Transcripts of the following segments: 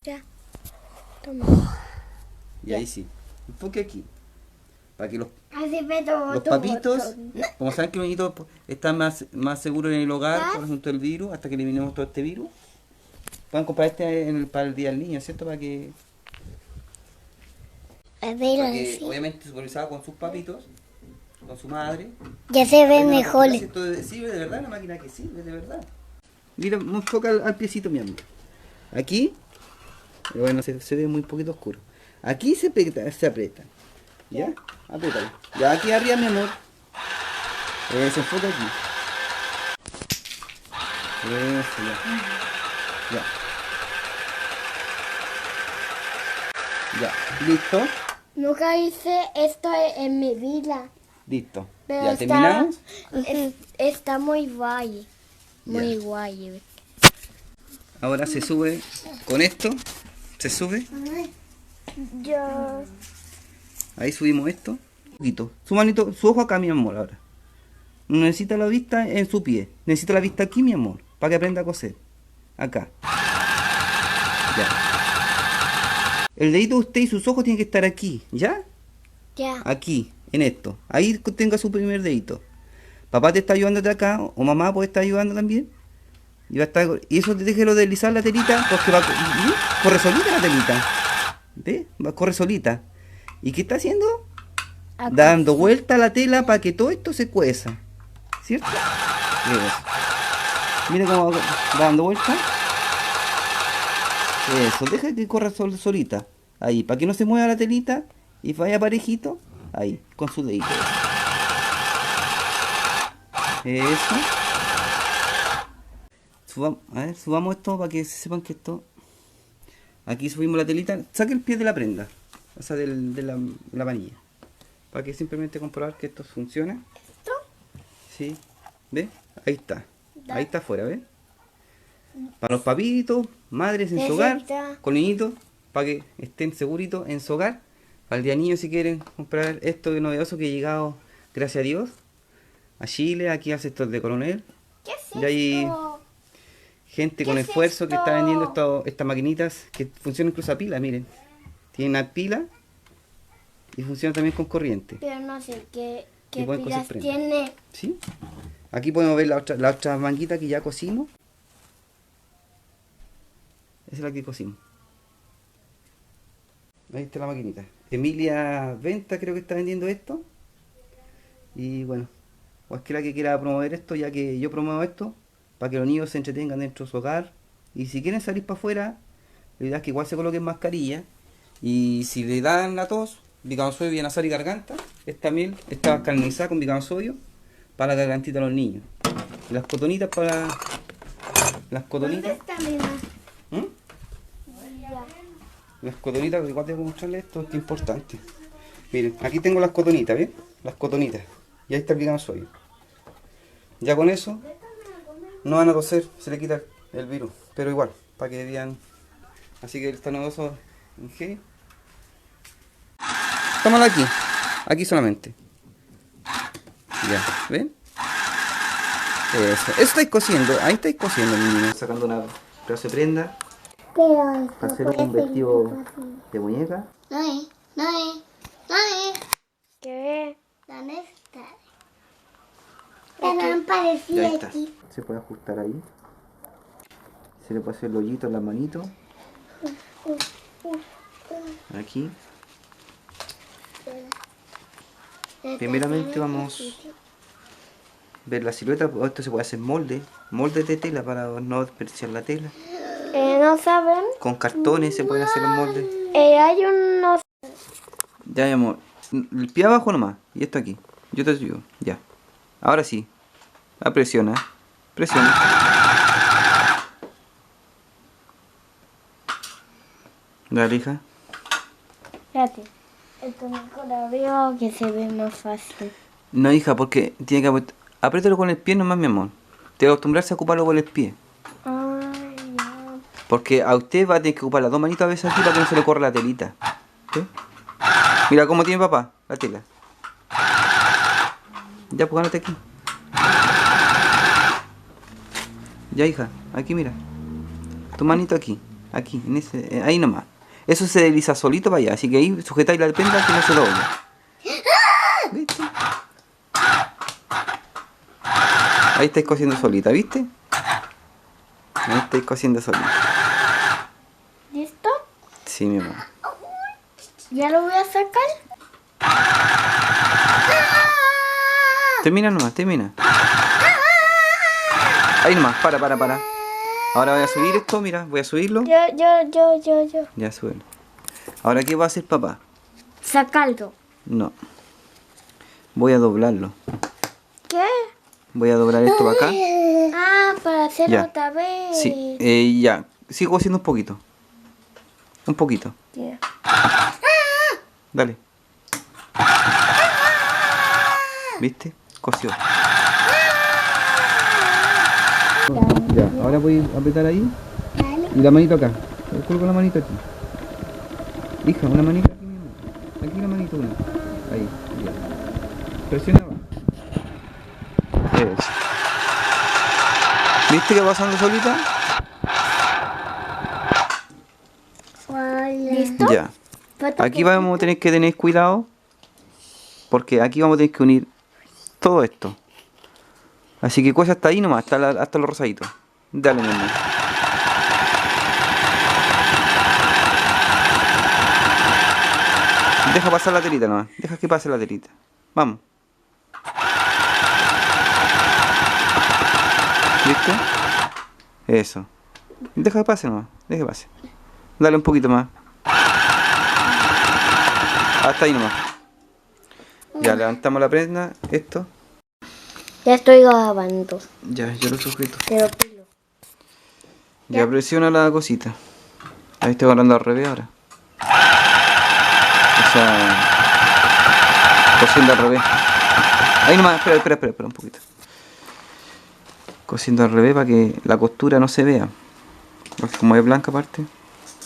Ya, toma. Y ahí sí. Enfoque aquí. Para que Así meto los papitos, como saben que los niñitos están más seguros en el hogar por asunto del virus, hasta que eliminemos todo este virus, puedan comprar para el día del niño, ¿cierto? Para que obviamente supervisado con sus papitos, con su madre. Ya se ve Aprendan a mejor. controlar si esto sirve de verdad, la máquina que sirve de verdad. Mira, enfoca al piecito, mi amor. Aquí, bueno, se ve muy poquito oscuro. Aquí se aprieta. ¿Ya? Apriétalo. Ya aquí arriba, mi amor. Se enfoca aquí. Eso, ya. Ya. Ya. ¿Listo? Nunca hice esto en mi vida. Listo. Pero Ya, ¿terminamos? Está muy guay. Muy Ya. guay. Ahora se sube con esto. Se sube. Yo. Ahí subimos esto. Un poquito. Su manito, su ojo acá, mi amor, ahora. No necesita la vista en su pie. Necesita la vista aquí, mi amor. Para que aprenda a coser. Acá. Ya. El dedito de usted y sus ojos tienen que estar aquí. ¿Ya? Ya. Aquí, en esto. Ahí tenga su primer dedito. Papá te está ayudando de acá. O mamá puede estar ayudando también. Y eso déjelo deslizar la telita. Porque corre solita la telita. ¿Ve? Corre solita. ¿Y qué está haciendo? Acá. Dando vuelta a la tela para que todo esto se cueza. ¿Cierto? Eso. Mira cómo va dando vuelta. Eso, deja que corra solita. Ahí, para que no se mueva la telita y vaya parejito. Ahí, con su dedito. Eso. A ver, subamos esto para que sepan que esto... Aquí subimos la telita. Saque el pie de la prenda. O sea, de la manilla. Para que simplemente comprobar que esto funciona. ¿Esto? Sí. ¿Ves? Ahí está. Ahí está afuera, ¿ves? Para los papitos, madres en su hogar, con niñitos, para que estén seguritos en su hogar. Para el día niño, si quieren comprar esto de novedoso que ha llegado, gracias a Dios, a Chile, aquí al sector de Coronel. ¿Qué es Y hay esto? gente con ¿Qué es esfuerzo que está esto? vendiendo estas maquinitas que funcionan incluso a pila, miren. Tienen una pila y funciona también con corriente. Pero no sé qué Y pueden coser pilas prendas. tiene. ¿Sí? Aquí podemos ver la otra manguita que ya cosimos. Esa es la que cosimos. Ahí está la maquinita. Emilia Venta creo que está vendiendo esto. Y bueno, cualquiera que quiera promover esto, ya que yo promuevo esto, para que los niños se entretengan dentro de su hogar. Y si quieren salir para afuera, la idea es que igual se coloquen mascarilla. Y si le dan la tos, bicarbosodio, bienazar y garganta, esta miel está calnizada con bicarbosodio para la gargantita de los niños. Y las cotonitas para... Las cotonitas... ¿Dónde está mi mamá? ¿Mm? Ya. Las cotonitas, igual tengo que mostrarles esto, que es importante. Miren, aquí tengo las cotonitas, ¿ven? Las cotonitas. Y ahí está el bicarbosodio. Ya con eso, no van a toser, se le quita el virus. Pero igual, para que vean. Así que está novedoso ingenio. Tómalo aquí. Aquí solamente. Ya, ¿ven? Eso estáis cosiendo. Ahí estáis cosiendo, niños. Sacando una pedazo de prenda. Pero Para hacer un vestido de muñeca. No es. ¿Qué? ¿Dónde está? La lámpara Ya decía está. aquí. Se puede ajustar ahí. Se le puede hacer el hoyito en las manitos. Aquí. Primeramente vamos a ver la silueta. Esto se puede hacer molde. Moldes de tela para no desperdiciar la tela. ¿No saben? Con cartones se pueden hacer los moldes. Hay unos... Ya, mi amor. El pie abajo nomás. Y esto aquí. Yo te ayudo. Ya. Ahora sí. Presiona. Presiona. Dale, hija. Espérate. Esto mejor lo veo que se ve más fácil. No, hija, porque tiene que apriétalo con el pie nomás, mi amor. Te va a acostumbrarse a ocuparlo con el pie. Ay, no. Porque a usted va a tener que ocupar las dos manitos a veces aquí para que no se le corra la telita. ¿Sí? Mira cómo tiene papá la tela. Ya, pues gánate aquí. Ya, hija, aquí mira. Tu manito aquí. Aquí, en ese, ahí nomás. Eso se desliza solito para allá, así que ahí sujetáis la prenda que no se doble. ¿Viste? Ahí estáis cosiendo solita, ¿viste? Ahí estáis cosiendo solita. ¿Listo? Sí, mi amor. ¿Ya lo voy a sacar? Termina nomás, termina. Ahí nomás, para. Ahora voy a subir esto, mira, voy a subirlo. Yo. Ya, súbelo. Ahora, ¿qué va a hacer papá? Sacarlo. No. Voy a doblarlo. ¿Qué? Voy a doblar esto para acá. Ah, para hacerlo Ya. otra vez. Sí, ya. Sigo haciendo un poquito. Un poquito. Ya. Dale. ¿Viste? Cosió. Ya, ahora voy a apretar ahí. Y la manito acá. Coloco la manito aquí. Hija, una manito aquí, mi amor. Aquí la manito una. Ahí, ya. Presiona abajo. Eso. ¿Viste que va pasando solita? ¿Listo? Ya. Aquí vamos a tener que tener cuidado. Porque aquí vamos a tener que unir todo esto. Así que cosa hasta ahí nomás, hasta los rosaditos. Dale, mi amor. Deja pasar la telita nomás. Deja que pase la telita. Vamos. ¿Viste? Eso. Deja que pase nomás. Deja que pase. Dale un poquito más. Hasta ahí nomás. Ya levantamos la prenda. Esto. Ya estoy grabando. Ya, yo lo sujeto. Te lo pido. Ya presiona la cosita. Ahí estoy hablando al revés ahora. O sea, cosiendo al revés. Ahí nomás, espera un poquito. Cosiendo al revés para que la costura no se vea. Porque como es blanca aparte.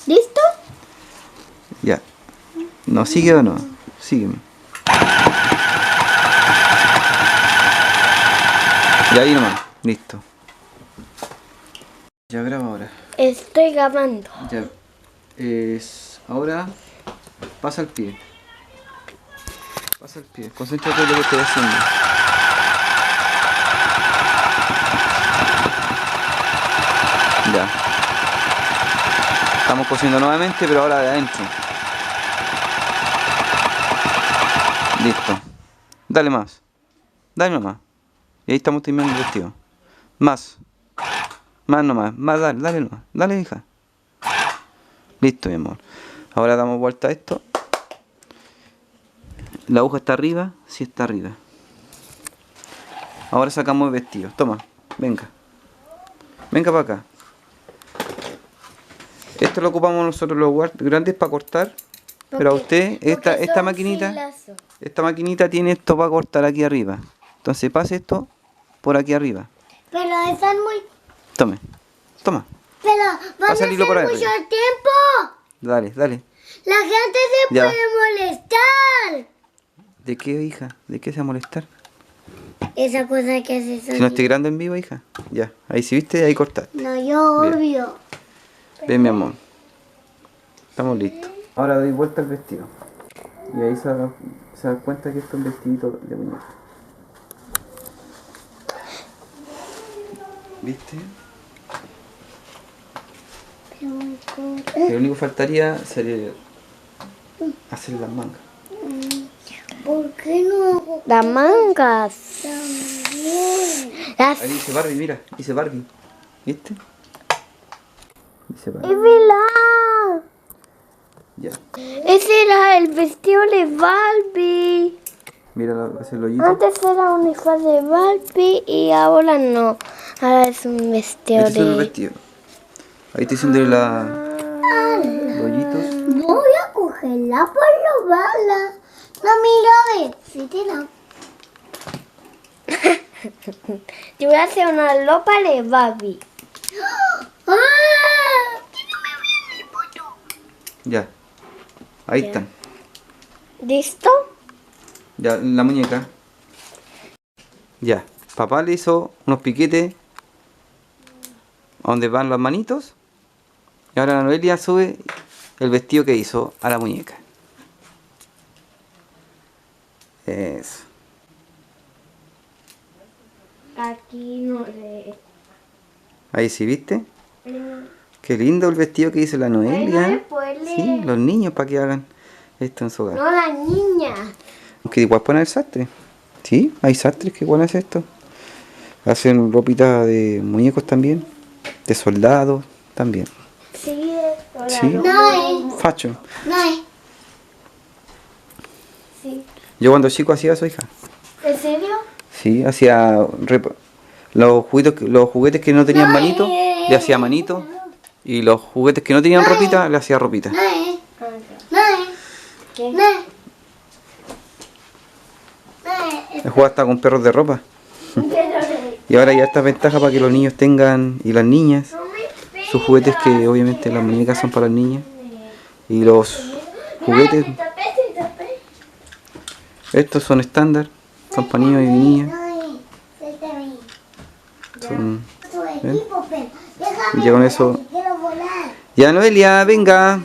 ¿Listo? Ya. ¿No sigue o no? Sígueme. Y ahí nomás, listo. Ya graba ahora. Estoy grabando. Ya. Ahora pasa el pie. Pasa el pie. Concéntrate en lo que estoy haciendo. Ya. Estamos cosiendo nuevamente, pero ahora de adentro. Listo. Dale más. Dale nomás. Y ahí estamos terminando el vestido. Más. Más nomás. Más, dale nomás. Dale, hija. Listo, mi amor. Ahora damos vuelta a esto. La aguja está arriba. Sí está arriba. Ahora sacamos el vestido. Toma. Venga. Venga para acá. Esto lo ocupamos nosotros los grandes para cortar. Pero a usted, esta maquinita tiene esto para cortar aquí arriba. Entonces pase esto por aquí arriba. Pero eso es muy... Tome. Toma. Pero van a Pasa el hilo por hacer ahí mucho arriba. tiempo. Dale. La gente se Ya. puede molestar. ¿De qué, hija? ¿De qué se va a molestar? Esa cosa que hace Si sonido. no estoy grande en vivo, hija. Ya. Ahí sí viste, ahí cortaste. No, yo Bien. obvio. Ven, mi amor. Estamos listos. Ahora doy vuelta al vestido. Y ahí se da cuenta que esto es un vestidito de muñeca. ¿Viste? Lo único que faltaría sería hacer las mangas. ¿Por qué no hago las mangas? También. Ahí dice Barbie, mira, dice Barbie. ¿Viste? Dice ¡Es Barbie. verdad! Ya. Ese era el vestido de Barbie. Mira ese hoyito. Antes era un disfraz de Barbie y ahora no. Ahora es un vestido Este es el de... vestido. Ahí estoy haciendo los hoyitos. Voy a cogerla por robarla. No, mira, ve. Sí, tiene. Yo voy a hacer una ropa de Barbie. ¡Ah! Ya. Ahí están. ¿Listo? Ya, la muñeca. Ya. Papá le hizo unos piquetes a donde van las manitos. Y ahora la Noelia sube el vestido que hizo a la muñeca. Eso. Aquí no le... Ahí sí, ¿viste? Qué lindo el vestido que hizo la Noelia. Ay, no, pues, Sí, los niños para que hagan esto en su hogar. No, la niña. Que igual poner sastre. Sí, hay sastres que igual hacen esto. Hacen ropita de muñecos también. De soldados también. Sí, Sí. No, Facho. no. Sí. Yo cuando chico hacía eso, hija. ¿En serio? Sí, hacía los juguetes que no tenían manito, le hacía manito. Y los juguetes que no tenían ropita, le hacía ropita. ¿Qué? He jugado hasta con perros de ropa. Y ahora ya está ventaja para que los niños tengan, y las niñas, sus juguetes, que obviamente las muñecas son para las niñas. Y los juguetes, estos son estándar, son para niños y niñas. Son, ¿ven? Y ya con eso. Ya, Noelia, venga.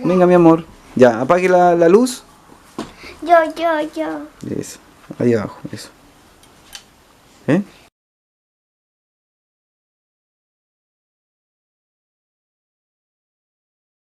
Venga, mi amor. Ya, apague la luz. Yo. Eso, ahí abajo, eso. ¿Eh?